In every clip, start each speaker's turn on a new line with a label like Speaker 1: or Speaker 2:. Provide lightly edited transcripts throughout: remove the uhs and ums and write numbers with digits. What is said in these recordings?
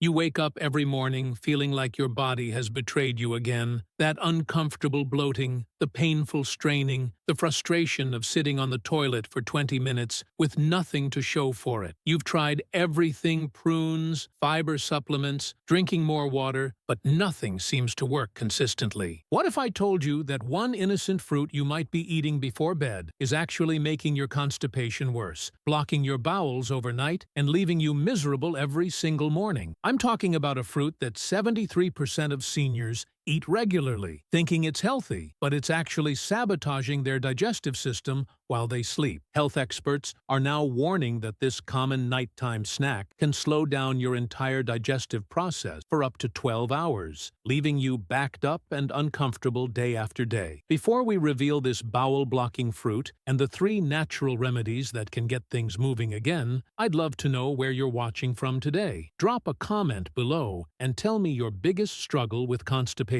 Speaker 1: You wake up every morning feeling like your body has betrayed you again. That uncomfortable bloating, the painful straining, the frustration of sitting on the toilet for 20 minutes with nothing to show for it. You've tried everything: prunes, fiber supplements, drinking more water, but nothing seems to work consistently. What if I told you that one innocent fruit you might be eating before bed is actually making your constipation worse, blocking your bowels overnight, and leaving you miserable every single morning? I'm talking about a fruit that 73% of seniors eat regularly, thinking it's healthy, but it's actually sabotaging their digestive system while they sleep. Health experts are now warning that this common nighttime snack can slow down your entire digestive process for up to 12 hours, leaving you backed up and uncomfortable day after day. Before we reveal this bowel-blocking fruit and the 3 natural remedies that can get things moving again, I'd love to know where you're watching from today. Drop a comment below and tell me your biggest struggle with constipation.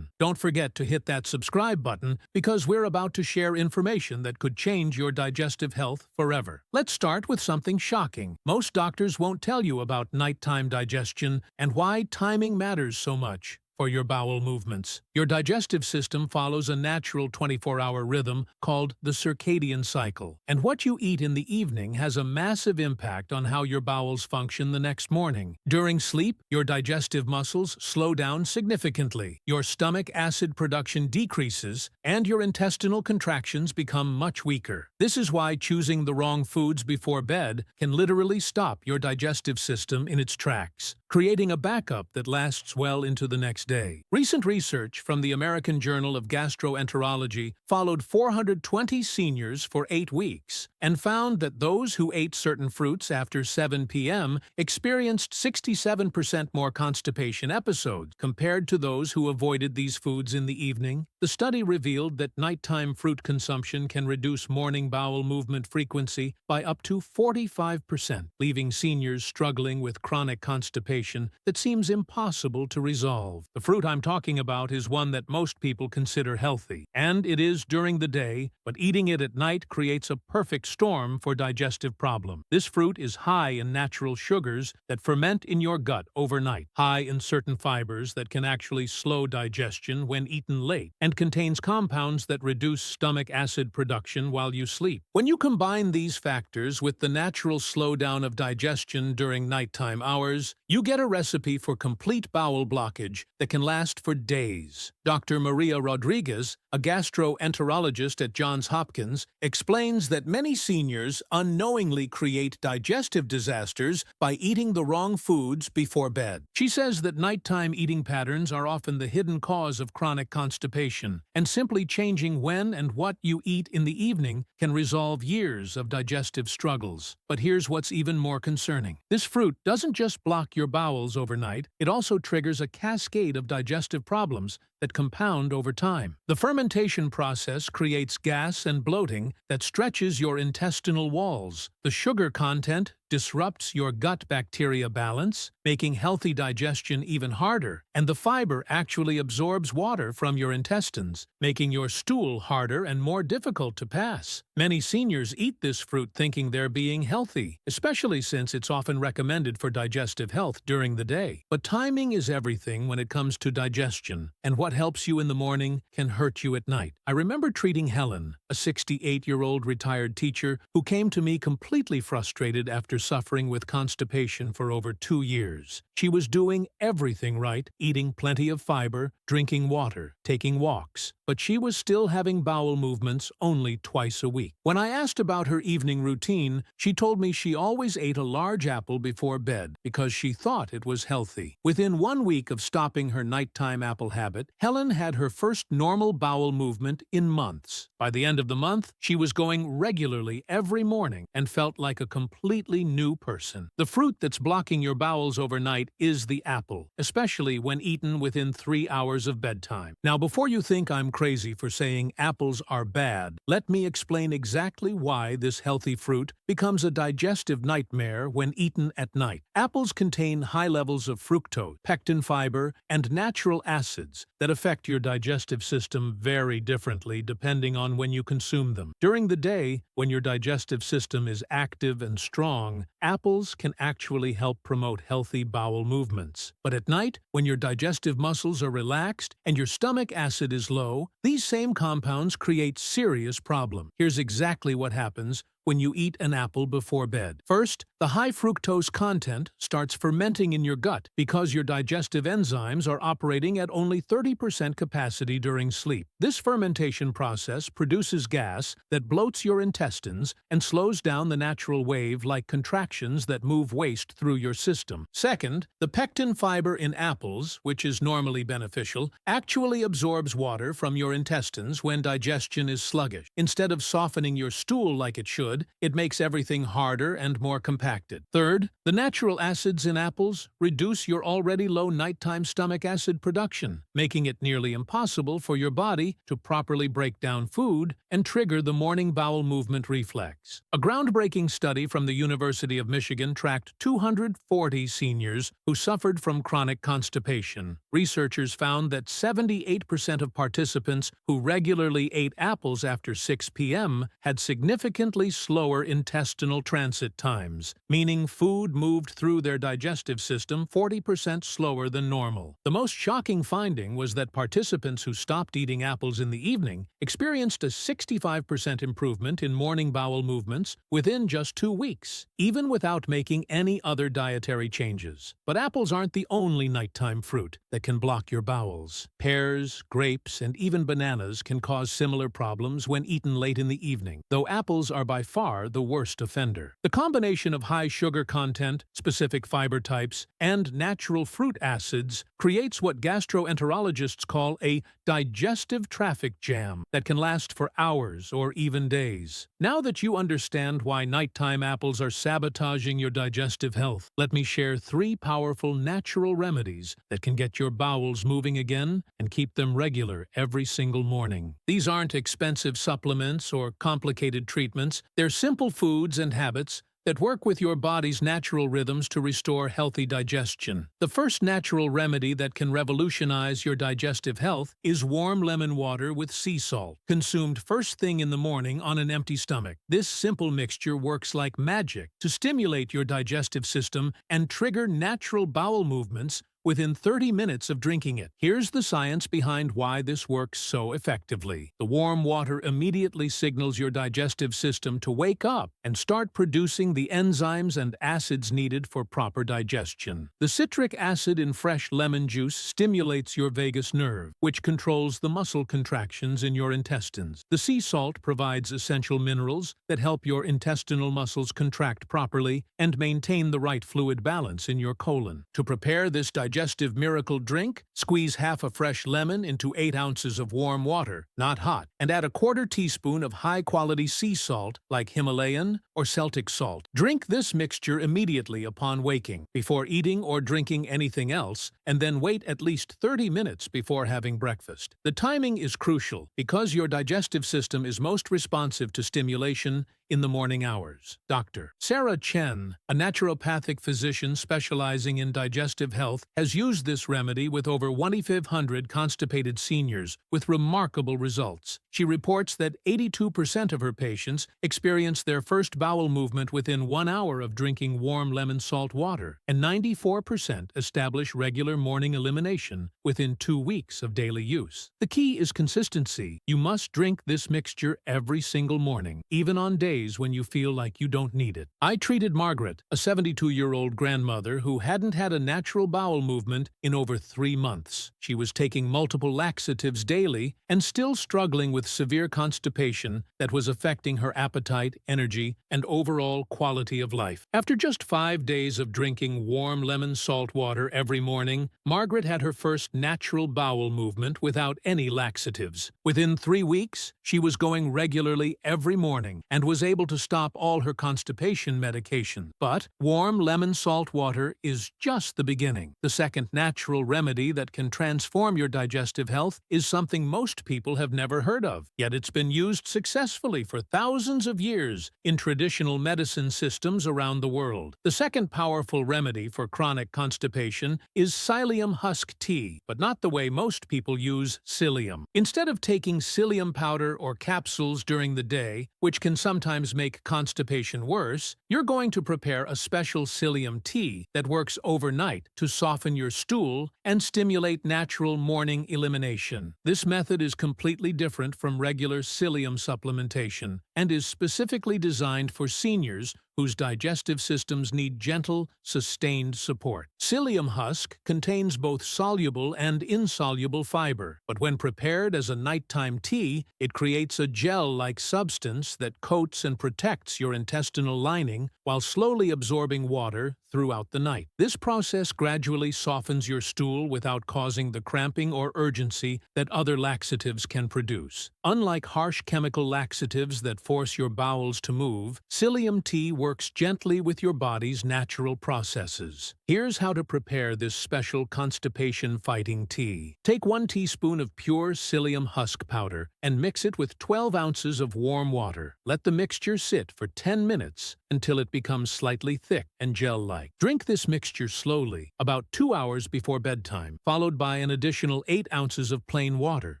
Speaker 1: Don't forget to hit that subscribe button because we're about to share information that could change your digestive health forever. Let's start with something shocking. Most doctors won't tell you about nighttime digestion and why timing matters so much for your bowel movements. Your digestive system follows a natural 24-hour rhythm called the circadian cycle, and what you eat in the evening has a massive impact on how your bowels function the next morning. During sleep, your digestive muscles slow down significantly, your stomach acid production decreases, and your intestinal contractions become much weaker. This is why choosing the wrong foods before bed can literally stop your digestive system in its tracks, creating a backup that lasts well into the next day. Recent research from the American Journal of Gastroenterology followed 420 seniors for 8 weeks and found that those who ate certain fruits after 7 p.m. experienced 67% more constipation episodes compared to those who avoided these foods in the evening. The study revealed that nighttime fruit consumption can reduce morning bowel movement frequency by up to 45%, leaving seniors struggling with chronic constipation that seems impossible to resolve. The fruit I'm talking about is one that most people consider healthy, and it is during the day, but eating it at night creates a perfect storm for digestive problems. This fruit is high in natural sugars that ferment in your gut overnight, high in certain fibers that can actually slow digestion when eaten late, and contains compounds that reduce stomach acid production while you sleep. When you combine these factors with the natural slowdown of digestion during nighttime hours, you get a recipe for complete bowel blockage that can last for days. Dr. Maria Rodriguez, a gastroenterologist at Johns Hopkins, explains that many seniors unknowingly create digestive disasters by eating the wrong foods before bed. She says that nighttime eating patterns are often the hidden cause of chronic constipation, and simply changing when and what you eat in the evening can resolve years of digestive struggles. But here's what's even more concerning. This fruit doesn't just block your bowels overnight, it also triggers a cascade of digestive problems that compound over time. The fermentation process creates gas and bloating that stretches your intestinal walls. The sugar content disrupts your gut bacteria balance, making healthy digestion even harder, and the fiber actually absorbs water from your intestines, making your stool harder and more difficult to pass. Many seniors eat this fruit thinking they're being healthy, especially since it's often recommended for digestive health during the day. But timing is everything when it comes to digestion, and what helps you in the morning can hurt you at night. I remember treating Helen, a 68-year-old retired teacher who came to me completely frustrated after suffering with constipation for over 2 years. She was doing everything right, eating plenty of fiber, drinking water, taking walks, but she was still having bowel movements only twice a week. When I asked about her evening routine, she told me she always ate a large apple before bed because she thought it was healthy. Within 1 week of stopping her nighttime apple habit, Helen had her first normal bowel movement in months. By the end of the month, she was going regularly every morning and felt like a completely new person. The fruit that's blocking your bowels overnight is the apple, especially when eaten within 3 hours of bedtime. Now, before you think I'm crazy for saying apples are bad. Let me explain exactly why this healthy fruit becomes a digestive nightmare when eaten at night. Apples contain high levels of fructose, pectin fiber, and natural acids that affect your digestive system very differently depending on when you consume them. During the day, when your digestive system is active and strong, apples can actually help promote healthy bowel movements. But at night, when your digestive muscles are relaxed and your stomach acid is low, these same compounds create serious problems. Here's exactly what happens when you eat an apple before bed. First, the high fructose content starts fermenting in your gut because your digestive enzymes are operating at only 30% capacity during sleep. This fermentation process produces gas that bloats your intestines and slows down the natural wave-like contractions that move waste through your system. Second, the pectin fiber in apples, which is normally beneficial, actually absorbs water from your intestines when digestion is sluggish. Instead of softening your stool like it should, it makes everything harder and more compacted. Third, the natural acids in apples reduce your already low nighttime stomach acid production, making it nearly impossible for your body to properly break down food and trigger the morning bowel movement reflex. A groundbreaking study from the University of Michigan tracked 240 seniors who suffered from chronic constipation. Researchers found that 78% of participants who regularly ate apples after 6 p.m. had significantly slower intestinal transit times, meaning food moved through their digestive system 40% slower than normal. The most shocking finding was that participants who stopped eating apples in the evening experienced a 65% improvement in morning bowel movements within just 2 weeks, even without making any other dietary changes. But apples aren't the only nighttime fruit that can block your bowels. Pears, grapes, and even bananas can cause similar problems when eaten late in the evening, though apples are by far the worst offender. The combination of high sugar content, specific fiber types, and natural fruit acids creates what gastroenterologists call a digestive traffic jam that can last for hours or even days. Now that you understand why nighttime apples are sabotaging your digestive health, let me share 3 powerful natural remedies that can get your bowels moving again and keep them regular every single morning. These aren't expensive supplements or complicated treatments. They're simple foods and habits that work with your body's natural rhythms to restore healthy digestion. The first natural remedy that can revolutionize your digestive health is warm lemon water with sea salt, consumed first thing in the morning on an empty stomach. This simple mixture works like magic to stimulate your digestive system and trigger natural bowel movements within 30 minutes of drinking it. Here's the science behind why this works so effectively. The warm water immediately signals your digestive system to wake up and start producing the enzymes and acids needed for proper digestion. The citric acid in fresh lemon juice stimulates your vagus nerve, which controls the muscle contractions in your intestines. The sea salt provides essential minerals that help your intestinal muscles contract properly and maintain the right fluid balance in your colon. To prepare this digestive miracle drink, squeeze half a fresh lemon into 8 ounces of warm water, not hot, and add a 1/4 teaspoon of high-quality sea salt like Himalayan or Celtic salt. Drink this mixture immediately upon waking, before eating or drinking anything else, and then wait at least 30 minutes before having breakfast. The timing is crucial because your digestive system is most responsive to stimulation in the morning hours. Dr. Sarah Chen, a naturopathic physician specializing in digestive health, has used this remedy with over 2,500 constipated seniors with remarkable results. She reports that 82% of her patients experience their first bowel movement within 1 hour of drinking warm lemon salt water, and 94% establish regular morning elimination within 2 weeks of daily use. The key is consistency. You must drink this mixture every single morning, even on days when you feel like you don't need it. I treated Margaret, a 72-year-old grandmother who hadn't had a natural bowel movement in over 3 months. She was taking multiple laxatives daily and still struggling with severe constipation that was affecting her appetite, energy, and overall quality of life. After just 5 days of drinking warm lemon salt water every morning, Margaret had her first natural bowel movement without any laxatives. Within 3 weeks, she was going regularly every morning and was able to stop all her constipation medication. But warm lemon salt water is just the beginning. The second natural remedy that can transform your digestive health is something most people have never heard of, yet it's been used successfully for thousands of years in traditional medicine systems around the world. The second powerful remedy for chronic constipation is Psyllium husk tea, but not the way most people use psyllium. Instead of taking psyllium powder or capsules during the day, which can sometimes make constipation worse, you're going to prepare a special psyllium tea that works overnight to soften your stool and stimulate natural morning elimination. This method is completely different from regular psyllium supplementation and is specifically designed for seniors whose digestive systems need gentle, sustained support. Psyllium husk contains both soluble and insoluble fiber, but when prepared as a nighttime tea, it creates a gel-like substance that coats and protects your intestinal lining while slowly absorbing water throughout the night. This process gradually softens your stool without causing the cramping or urgency that other laxatives can produce. Unlike harsh chemical laxatives that force your bowels to move, psyllium tea works gently with your body's natural processes. Here's how to prepare this special constipation-fighting tea. Take 1 teaspoon of pure psyllium husk powder and mix it with 12 ounces of warm water. Let the mixture sit for 10 minutes until it becomes slightly thick and gel-like. Drink this mixture slowly, about 2 hours before bedtime, followed by an additional 8 ounces of plain water.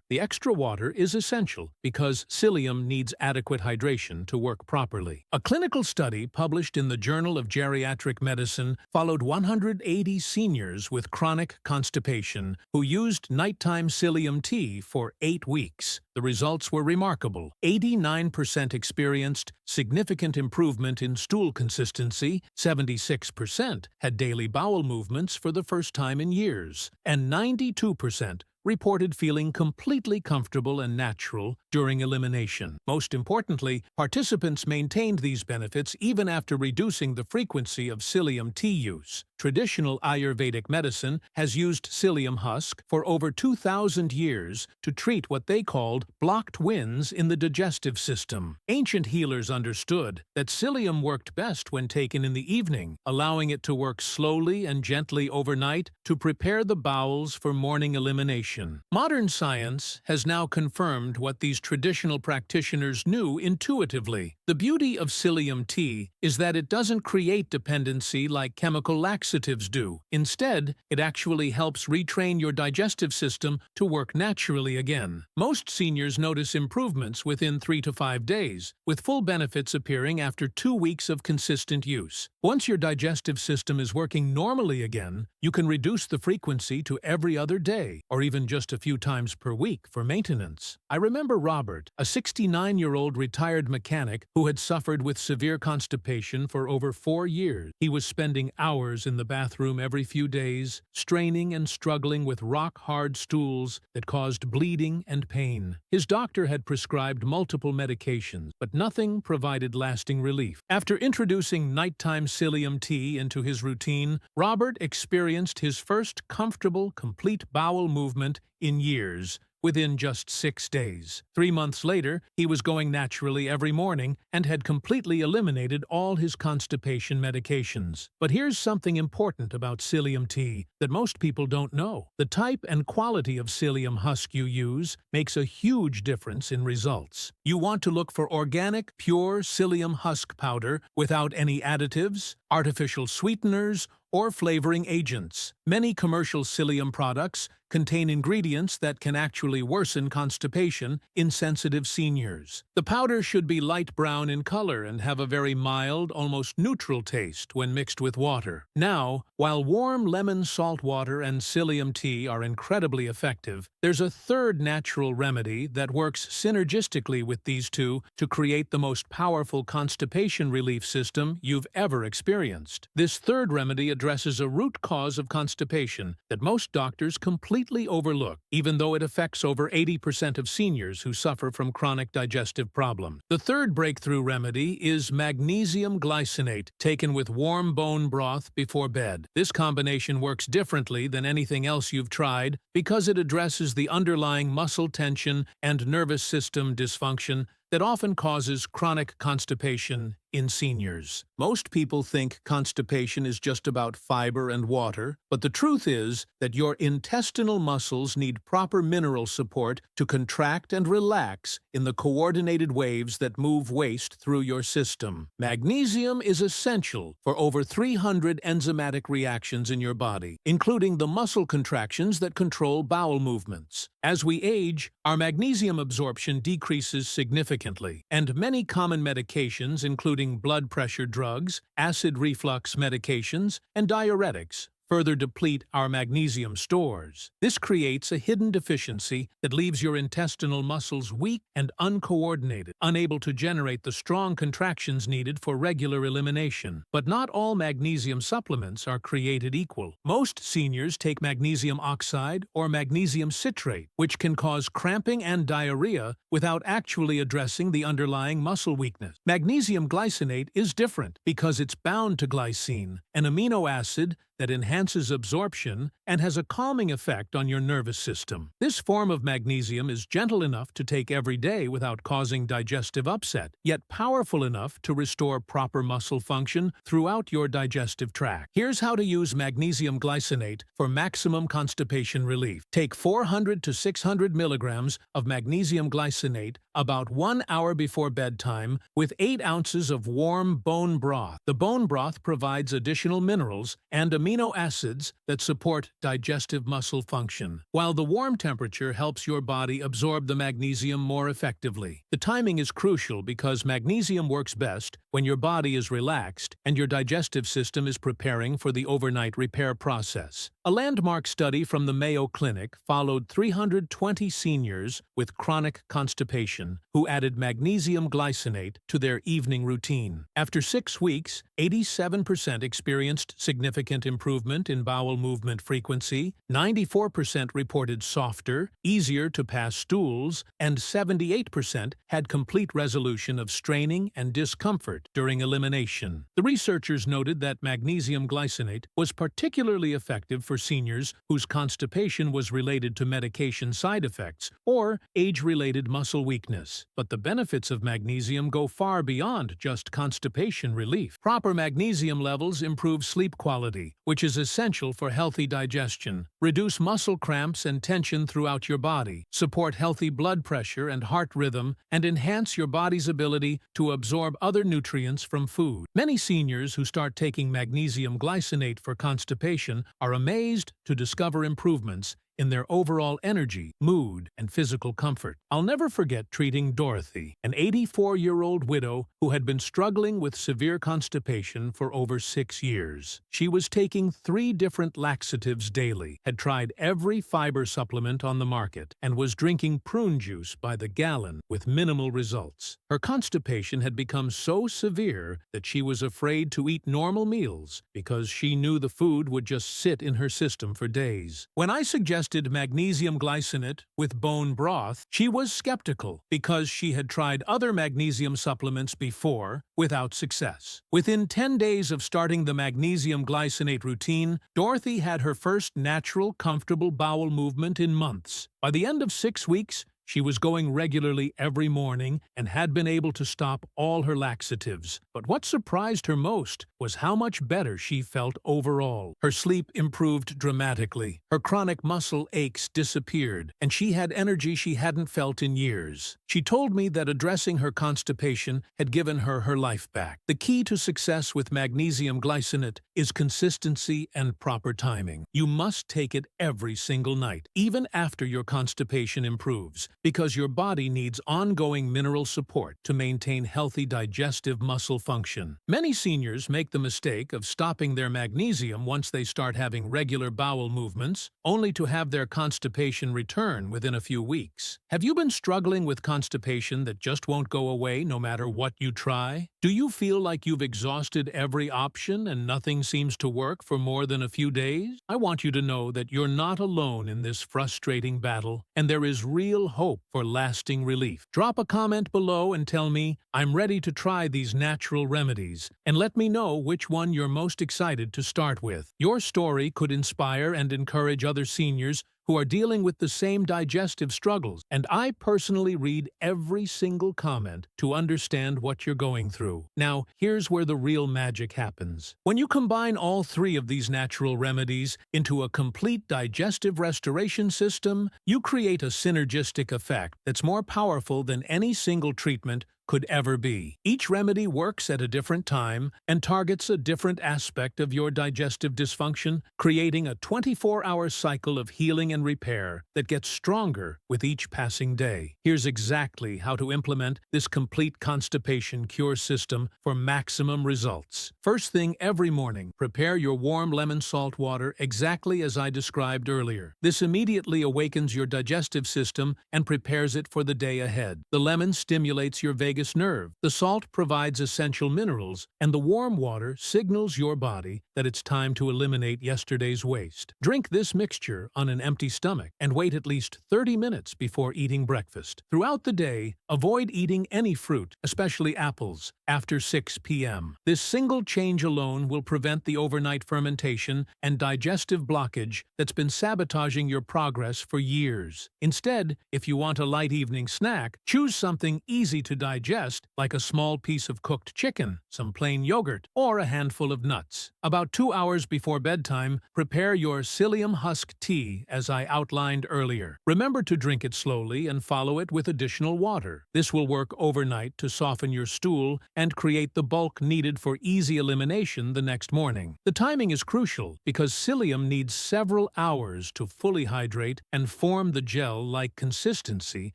Speaker 1: The extra water is essential because psyllium needs adequate hydration to work properly. A clinical study published in the Journal of Geriatric Medicine followed 180 seniors with chronic constipation who used nighttime psyllium tea for 8 weeks. The results were remarkable. 89% experienced significant improvement in stool consistency, 76% had daily bowel movements for the first time in years, and 92% reported feeling completely comfortable and natural during elimination. Most importantly, participants maintained these benefits even after reducing the frequency of psyllium tea use. Traditional Ayurvedic medicine has used psyllium husk for over 2,000 years to treat what they called blocked winds in the digestive system. Ancient healers understood that psyllium worked best when taken in the evening, allowing it to work slowly and gently overnight to prepare the bowels for morning elimination. Modern science has now confirmed what these traditional practitioners knew intuitively. The beauty of psyllium tea is that it doesn't create dependency like chemical laxatives do. Instead, it actually helps retrain your digestive system to work naturally again. Most seniors notice improvements within 3 to 5 days, with full benefits appearing after 2 weeks of consistent use. Once your digestive system is working normally again, you can reduce the frequency to every other day, or even just a few times per week for maintenance. I remember Robert, a 69-year-old retired mechanic who had suffered with severe constipation for over 4 years. He was spending hours in the bathroom every few days, straining and struggling with rock-hard stools that caused bleeding and pain. His doctor had prescribed multiple medications, but nothing provided lasting relief. After introducing nighttime psyllium tea into his routine, Robert experienced his first comfortable, complete bowel movement in years, within just 6 days. 3 months later, he was going naturally every morning and had completely eliminated all his constipation medications. But here's something important about psyllium tea that most people don't know. The type and quality of psyllium husk you use makes a huge difference in results. You want to look for organic, pure psyllium husk powder without any additives, artificial sweeteners, or flavoring agents. Many commercial psyllium products contain ingredients that can actually worsen constipation in sensitive seniors. The powder should be light brown in color and have a very mild, almost neutral taste when mixed with water. Now, while warm lemon salt water and psyllium tea are incredibly effective, there's a third natural remedy that works synergistically with these two to create the most powerful constipation relief system you've ever experienced. experienced. This third remedy addresses a root cause of constipation that most doctors completely overlook, even though it affects over 80% of seniors who suffer from chronic digestive problems. The third breakthrough remedy is magnesium glycinate, taken with warm bone broth before bed. This combination works differently than anything else you've tried because it addresses the underlying muscle tension and nervous system dysfunction that often causes chronic constipation in seniors. Most people think constipation is just about fiber and water, but the truth is that your intestinal muscles need proper mineral support to contract and relax in the coordinated waves that move waste through your system. Magnesium is essential for over 300 enzymatic reactions in your body, including the muscle contractions that control bowel movements. As we age, our magnesium absorption decreases significantly, and many common medications, including blood pressure drugs, acid reflux medications, and diuretics, further deplete our magnesium stores. This creates a hidden deficiency that leaves your intestinal muscles weak and uncoordinated, unable to generate the strong contractions needed for regular elimination. But not all magnesium supplements are created equal. Most seniors take magnesium oxide or magnesium citrate, which can cause cramping and diarrhea without actually addressing the underlying muscle weakness. Magnesium glycinate is different because it's bound to glycine, an amino acid that enhances absorption and has a calming effect on your nervous system. This form of magnesium is gentle enough to take every day without causing digestive upset, yet powerful enough to restore proper muscle function throughout your digestive tract. Here's how to use magnesium glycinate for maximum constipation relief. Take 400 to 600 milligrams of magnesium glycinate about 1 hour before bedtime with 8 ounces of warm bone broth. The bone broth provides additional minerals and amino acids that support digestive muscle function, while the warm temperature helps your body absorb the magnesium more effectively. The timing is crucial because magnesium works best when your body is relaxed and your digestive system is preparing for the overnight repair process. A landmark study from the Mayo Clinic followed 320 seniors with chronic constipation who added magnesium glycinate to their evening routine. After 6 weeks, 87% experienced significant improvement in bowel movement frequency, 94% reported softer, easier to pass stools, and 78% had complete resolution of straining and discomfort during elimination. The researchers noted that magnesium glycinate was particularly effective for seniors whose constipation was related to medication side effects or age-related muscle weakness. But the benefits of magnesium go far beyond just constipation relief. Proper magnesium levels improve sleep quality, which is essential for healthy digestion, reduce muscle cramps and tension throughout your body, support healthy blood pressure and heart rhythm, and enhance your body's ability to absorb other nutrients from food. Many seniors who start taking magnesium glycinate for constipation are amazed to discover improvements in their overall energy, mood, and physical comfort. I'll never forget treating Dorothy, an 84-year-old widow who had been struggling with severe constipation for over 6 years. She was taking 3 different laxatives daily, had tried every fiber supplement on the market, and was drinking prune juice by the gallon with minimal results. Her constipation had become so severe that she was afraid to eat normal meals because she knew the food would just sit in her system for days. When I suggested magnesium glycinate with bone broth, she was skeptical because she had tried other magnesium supplements before without success. Within 10 days of starting the magnesium glycinate routine, Dorothy had her first natural, comfortable bowel movement in months. By the end of 6 weeks, she was going regularly every morning and had been able to stop all her laxatives. But what surprised her most was how much better she felt overall. Her sleep improved dramatically, her chronic muscle aches disappeared, and she had energy she hadn't felt in years. She told me that addressing her constipation had given her her life back. The key to success with magnesium glycinate is consistency and proper timing. You must take it every single night, even after your constipation improves. because your body needs ongoing mineral support to maintain healthy digestive muscle function. Many seniors make the mistake of stopping their magnesium once they start having regular bowel movements, only to have their constipation return within a few weeks. Have you been struggling with constipation that just won't go away no matter what you try? Do you feel like you've exhausted every option and nothing seems to work for more than a few days? I want you to know that you're not alone in this frustrating battle, and there is real hope for lasting relief. Drop a comment below and tell me, I'm ready to try these natural remedies, and let me know which one you're most excited to start with. Your story could inspire and encourage other seniors who are dealing with the same digestive struggles, and I personally read every single comment to understand what you're going through. Now, here's where the real magic happens. When you combine all three of these natural remedies into a complete digestive restoration system, you create a synergistic effect that's more powerful than any single treatment could ever be. Each remedy works at a different time and targets a different aspect of your digestive dysfunction, creating a 24-hour cycle of healing and repair that gets stronger with each passing day. Here's exactly how to implement this complete constipation cure system for maximum results. First thing every morning, prepare your warm lemon salt water exactly as I described earlier. This immediately awakens your digestive system and prepares it for the day ahead. The lemon stimulates your vagus nerve, the salt provides essential minerals, and the warm water signals your body that it's time to eliminate yesterday's waste. Drink this mixture on an empty stomach and wait at least 30 minutes before eating breakfast. Throughout the day, avoid eating any fruit, especially apples, after 6 p.m. This single change alone will prevent the overnight fermentation and digestive blockage that's been sabotaging your progress for years. Instead, if you want a light evening snack, choose something easy to digest, like a small piece of cooked chicken, some plain yogurt, or a handful of nuts. About 2 hours before bedtime, prepare your Psyllium Husk tea as I outlined earlier. Remember to drink it slowly and follow it with additional water. This will work overnight to soften your stool and create the bulk needed for easy elimination the next morning. The timing is crucial because psyllium needs several hours to fully hydrate and form the gel-like consistency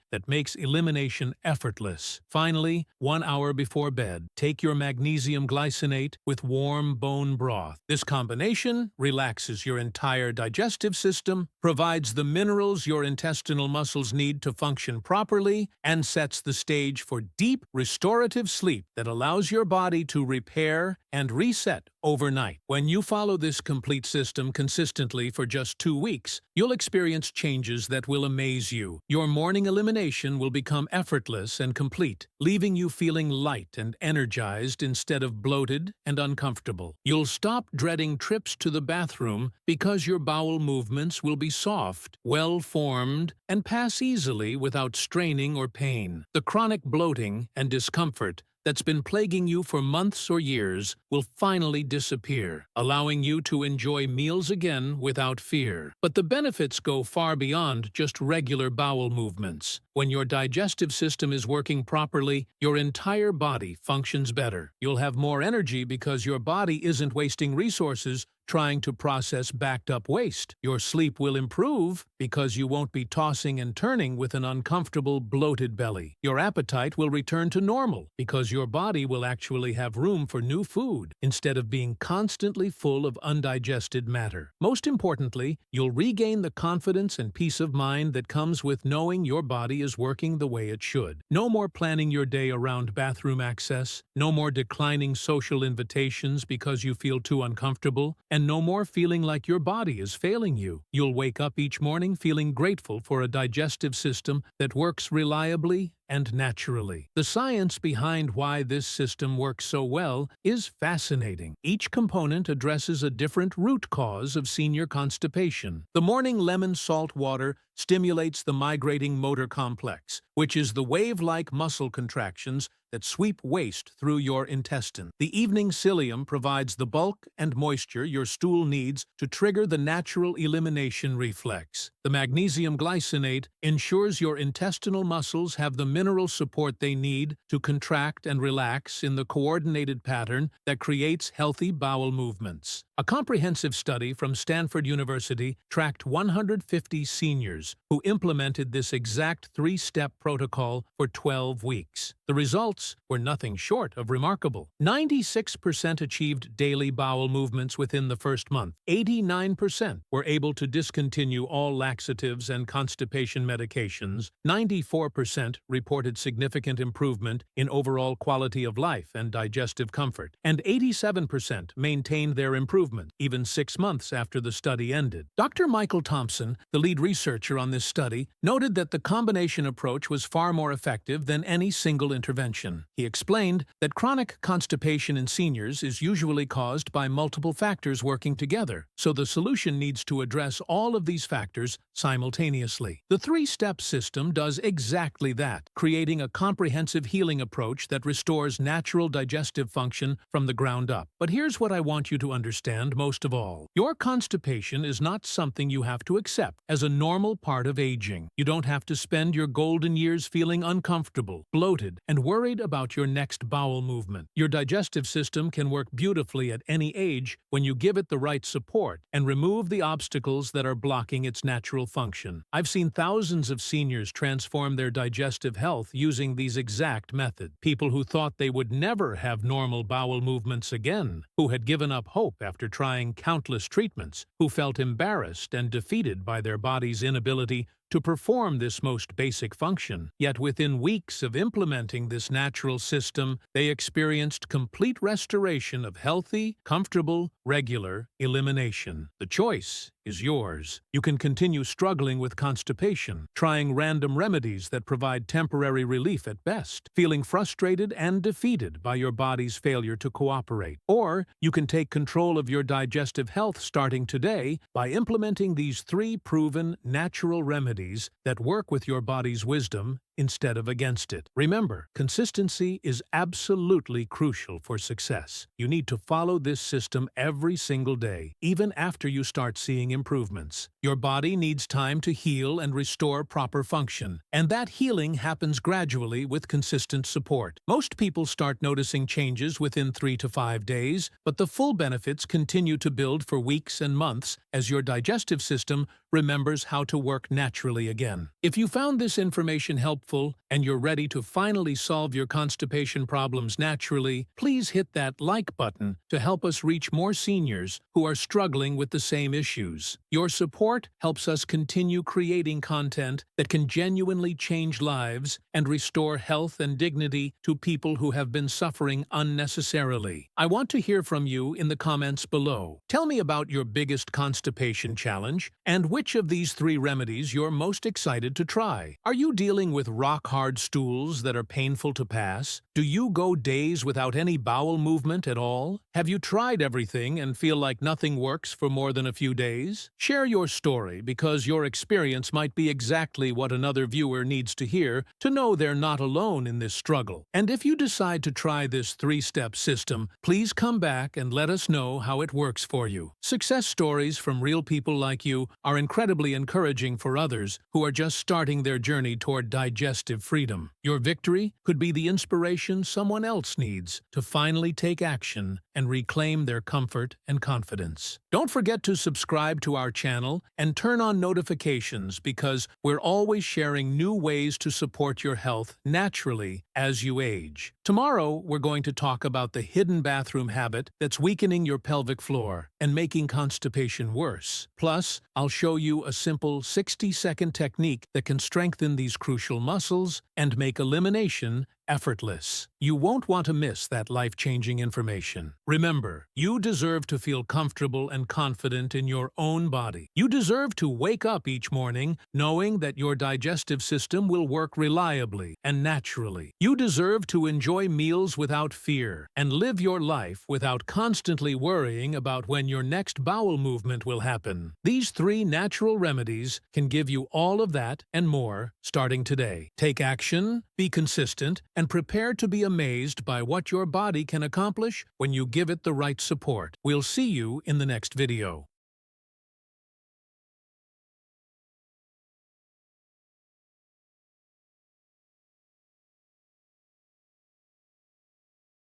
Speaker 1: that makes elimination effortless. Finally, 1 hour before bed, take your magnesium glycinate with warm bone broth. This combination relaxes your entire digestive system, provides the minerals your intestinal muscles need to function properly, and sets the stage for deep, restorative sleep that allows your body to repair and reset overnight. When you follow this complete system consistently for just 2 weeks, you'll experience changes that will amaze you. Your morning elimination will become effortless and complete, leaving you feeling light and energized instead of bloated and uncomfortable. You'll stop dreading trips to the bathroom because your bowel movements will be soft, well-formed, and pass easily without straining or pain. The chronic bloating and discomfort that's been plaguing you for months or years will finally disappear, allowing you to enjoy meals again without fear. But the benefits go far beyond just regular bowel movements. When your digestive system is working properly, your entire body functions better. You'll have more energy because your body isn't wasting resources trying to process backed-up waste. Your sleep will improve because you won't be tossing and turning with an uncomfortable, bloated belly. Your appetite will return to normal because your body will actually have room for new food instead of being constantly full of undigested matter. Most importantly, you'll regain the confidence and peace of mind that comes with knowing your body is working the way it should. No more planning your day around bathroom access, no more declining social invitations because you feel too uncomfortable, and no more feeling like your body is failing you. You'll wake up each morning feeling grateful for a digestive system that works reliably and naturally. The science behind why this system works so well is fascinating. Each component addresses a different root cause of senior constipation. The morning lemon salt water stimulates the migrating motor complex, which is the wave-like muscle contractions that sweep waste through your intestine. The evening psyllium provides the bulk and moisture your stool needs to trigger the natural elimination reflex. The magnesium glycinate ensures your intestinal muscles have the mineral support they need to contract and relax in the coordinated pattern that creates healthy bowel movements. A comprehensive study from Stanford University tracked 150 seniors who implemented this exact three-step protocol for 12 weeks. The results were nothing short of remarkable. 96% achieved daily bowel movements within the first month. 89% were able to discontinue all laxatives and constipation medications. 94% reported significant improvement in overall quality of life and digestive comfort. And 87% maintained their improvement even 6 months after the study ended. Dr. Michael Thompson, the lead researcher on this study, noted that the combination approach was far more effective than any single intervention. He explained that chronic constipation in seniors is usually caused by multiple factors working together, so the solution needs to address all of these factors simultaneously. The three-step system does exactly that, creating a comprehensive healing approach that restores natural digestive function from the ground up. But here's what I want you to understand most of all. Your constipation is not something you have to accept as a normal part of aging. You don't have to spend your golden years feeling uncomfortable, bloated, and worried about your next bowel movement. Your digestive system can work beautifully at any age when you give it the right support and remove the obstacles that are blocking its natural function. I've seen thousands of seniors transform their digestive health using these exact methods. People who thought they would never have normal bowel movements again, who had given up hope after trying countless treatments, who felt embarrassed and defeated by their body's inability to perform this most basic function. Yet within weeks of implementing this natural system, they experienced complete restoration of healthy, comfortable, regular elimination. The choice is yours. You can continue struggling with constipation, trying random remedies that provide temporary relief at best, feeling frustrated and defeated by your body's failure to cooperate. Or you can take control of your digestive health starting today by implementing these 3 proven natural remedies that work with your body's wisdom instead of against it. Remember, consistency is absolutely crucial for success. You need to follow this system every single day, even after you start seeing improvements. Your body needs time to heal and restore proper function, and that healing happens gradually with consistent support. Most people start noticing changes within 3 to 5 days, but the full benefits continue to build for weeks and months as your digestive system remembers how to work naturally again. If you found this information helpful and you're ready to finally solve your constipation problems naturally, please hit that like button to help us reach more seniors who are struggling with the same issues. Your support helps us continue creating content that can genuinely change lives and restore health and dignity to people who have been suffering unnecessarily. I want to hear from you in the comments below. Tell me about your biggest constipation challenge and which of these 3 remedies you're most excited to try. Are you dealing with rock-hard stools that are painful to pass? Do you go days without any bowel movement at all? Have you tried everything and feel like nothing works for more than a few days? Share your story because your experience might be exactly what another viewer needs to hear to know they're not alone in this struggle. And if you decide to try this 3-step system, please come back and let us know how it works for you. Success stories from real people like you are incredibly encouraging for others who are just starting their journey toward digestive freedom. Your victory could be the inspiration someone else needs to finally take action and reclaim their comfort and confidence. Don't forget to subscribe to our channel and turn on notifications because we're always sharing new ways to support your health naturally as you age. Tomorrow, we're going to talk about the hidden bathroom habit that's weakening your pelvic floor and making constipation worse. Plus, I'll show you a simple 60-second technique that can strengthen these crucial muscles and make elimination effortless. You won't want to miss that life-changing information. Remember, you deserve to feel comfortable and confident in your own body. You deserve to wake up each morning knowing that your digestive system will work reliably and naturally. You deserve to enjoy meals without fear and live your life without constantly worrying about when your next bowel movement will happen. These 3 natural remedies can give you all of that and more starting today. Take action, be consistent, and prepare to be amazed by what your body can accomplish when you give it the right support. We'll see you in the next video.